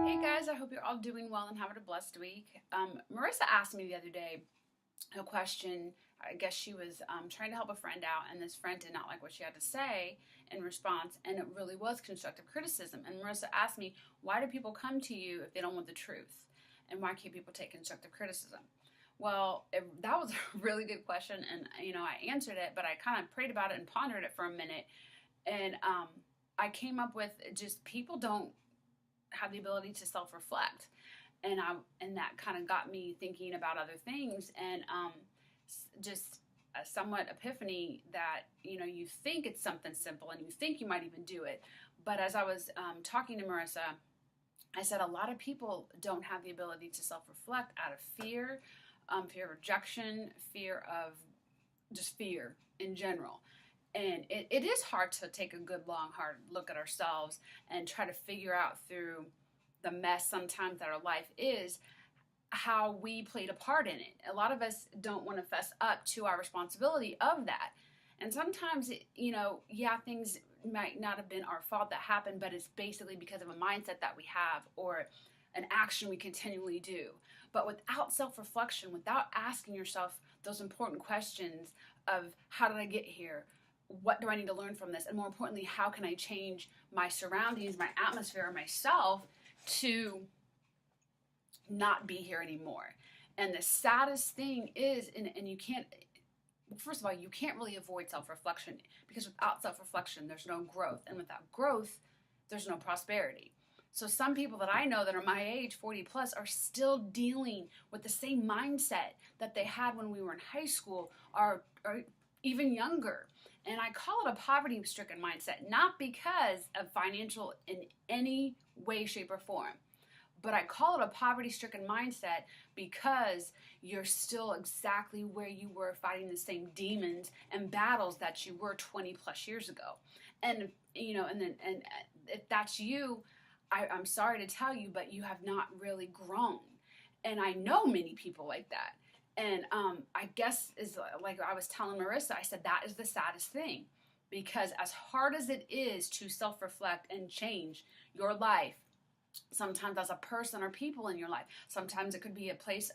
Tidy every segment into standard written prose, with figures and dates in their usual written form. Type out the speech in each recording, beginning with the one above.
Hey guys, I hope you're all doing well and having a blessed week. Marissa asked me the other day a question. I guess she was trying to help a friend out, and this friend did not like what she had to say in response, and it really was constructive criticism. And Marissa asked me, why do people come to you if they don't want the truth? And why can't people take constructive criticism? Well, that was a really good question, and I answered it, but I kind of prayed about it and pondered it for a minute, and I came up with just people don't have the ability to self-reflect, and that kind of got me thinking about other things, and just a somewhat epiphany that you think it's something simple and you think you might even do it, but as I was talking to Marissa, I said a lot of people don't have the ability to self-reflect out of fear, fear of rejection, fear of just fear in general. And it is hard to take a good, long, hard look at ourselves and try to figure out through the mess sometimes that our life is how we played a part in it. A lot of us don't want to fess up to our responsibility of that. And sometimes, things might not have been our fault that happened, but it's basically because of a mindset that we have or an action we continually do. But without self-reflection, without asking yourself those important questions of how did I get here? What do I need to learn from this? And more importantly, how can I change my surroundings, my atmosphere, myself to not be here anymore? And the saddest thing is, and you can't, first of all, you can't really avoid self-reflection, because without self-reflection, there's no growth. And without growth, there's no prosperity. So some people that I know that are my age, 40 plus, are still dealing with the same mindset that they had when we were in high school or even younger. And I call it a poverty-stricken mindset, not because of financial in any way, shape, or form, but I call it a poverty-stricken mindset because you're still exactly where you were, fighting the same demons and battles that you were 20 plus years ago. And and if that's you, I'm sorry to tell you, but you have not really grown. And I know many people like that. And I guess is like I was telling Marissa, I said that is the saddest thing, because as hard as it is to self-reflect and change your life, sometimes as a person or people in your life, sometimes it could be a place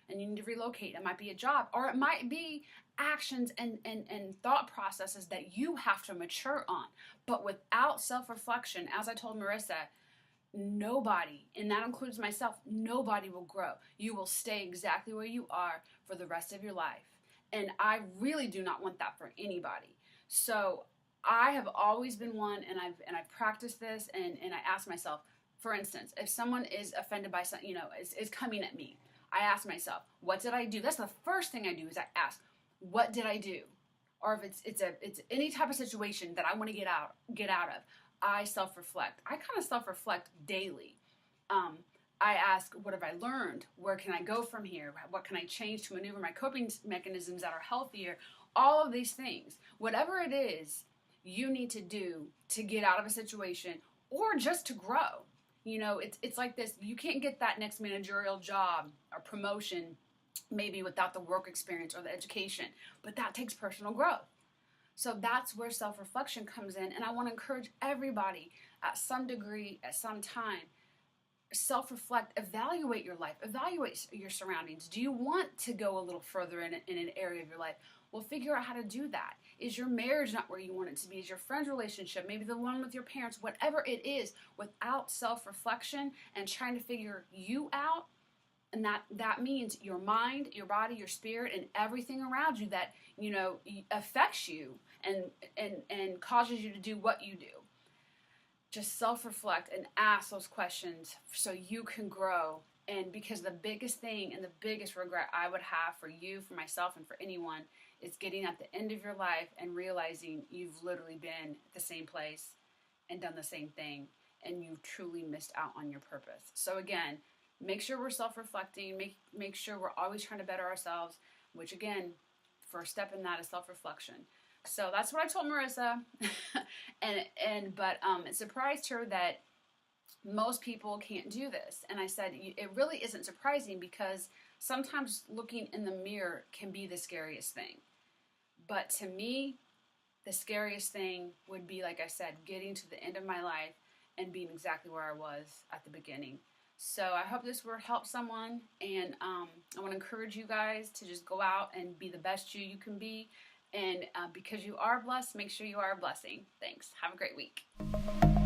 and you need to relocate. It might be a job, or it might be actions and thought processes that you have to mature on. But without self-reflection, as I told Marissa, nobody, and that includes myself, nobody will grow. You will stay exactly where you are for the rest of your life. And I really do not want that for anybody. So I have always been one, and I've practiced this, and I ask myself, for instance, if someone is offended by something, is coming at me, I ask myself, what did I do? That's the first thing I do, is I ask, what did I do? Or if it's any type of situation that I want to get out of, I self-reflect. I kind of self-reflect daily. I ask, what have I learned? Where can I go from here? What can I change to maneuver my coping mechanisms that are healthier? All of these things. Whatever it is you need to do to get out of a situation or just to grow. It's like this. You can't get that next managerial job or promotion maybe without the work experience or the education, but that takes personal growth. So that's where self-reflection comes in, and I want to encourage everybody at some degree, at some time, self-reflect, evaluate your life, evaluate your surroundings. Do you want to go a little further in an area of your life? Well, figure out how to do that. Is your marriage not where you want it to be? Is your friend's relationship, maybe the one with your parents, whatever it is, without self-reflection and trying to figure you out, and that means your mind, your body, your spirit, and everything around you that affects you and causes you to do what you do. Just self-reflect and ask those questions so you can grow. And because the biggest thing and the biggest regret I would have for you, for myself, and for anyone is getting at the end of your life and realizing you've literally been at the same place and done the same thing, and you truly missed out on your purpose. So again, make sure we're self-reflecting. Make sure we're always trying to better ourselves, which again, first step in that is self-reflection. So that's what I told Marissa, but it surprised her that most people can't do this. And I said, it really isn't surprising, because sometimes looking in the mirror can be the scariest thing. But to me, the scariest thing would be, like I said, getting to the end of my life and being exactly where I was at the beginning. So I hope this word helps someone, and I want to encourage you guys to just go out and be the best you can be. And because you are blessed, make sure you are a blessing. Thanks. Have a great week.